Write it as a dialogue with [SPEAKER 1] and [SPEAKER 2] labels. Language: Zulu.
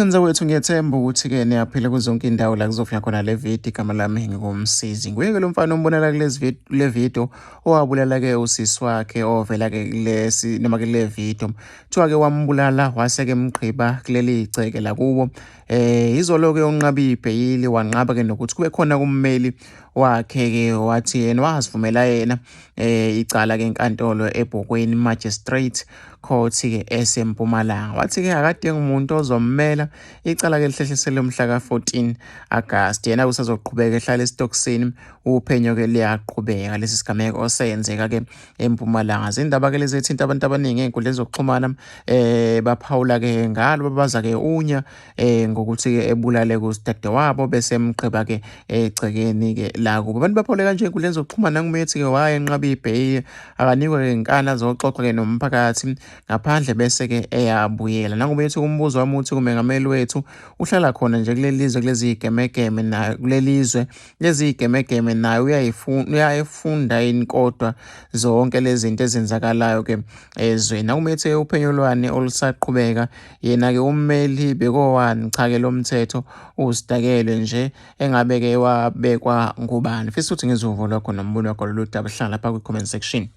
[SPEAKER 1] Enza wethu ngiyethemba ukuthi-ke niyaphila kuzonke indawo la kuzofika khona le video. Igama lami ngingumsizi. Nguye-ke lo mfana ombonela kule video owabulala-ke usisi wakhe ovela-ke kule video. Kuthiwa-ke wambulala wase-ke emgqiba kuleli gceke la kubo. Izolo-ke unqabe ibheyili wanqaba-ke nokuthi kube khona kummeli wakhe-ke wathi yena wazivumela yena icala-ke enkantolo eBhokweni Magistrate Court-ke eseMpumalanga. Wathi-ke akadingi umuntu ozommela icala-ke lihlehliselwe mhla ka-14 Agasti. Yena usazoqhubeka ehlala esitokisini. Uphenyo-ke liyaqhubeka lesi sigameko osenzeka-ke eMpumalanga. Zindaba-ke lezi ethinta abantu abaningi ey'nkundleni zokuxhumana baphawula-ke ngalo babaza-ke unya ngokuthi-ke ebulale kusidadewabo bese emgqiba-ke egcekeni-ke la kubo. Abantu baphawule kanje ey'nkundleni zokuxhumana ngumethi-ke wayenqaba ibheyili akanikwe-ke inkani azoxoxa-ke nomphakathi ngaphandle bese-ke eyabuyela. Nangumethi umbuzo wami uthi kumengameli wethu uhlala khona nje kuleli lizwe kulezi igemegeme nayo lezi igemegeme nayo uyayifunda yini kodwa zonke lezi zinto ezenzakalayo-ke ezweni. Nangumethi uphenyo lwani olusaqhubeka yena-ke ummeli bekowani cha-ke lo mthetho usidakele nje engabe-ke wabekwa ngubani. Fisa ukuthi ngizwe uvo lwakho nombono wakho lolu daba hlala lapha kwi-comment section.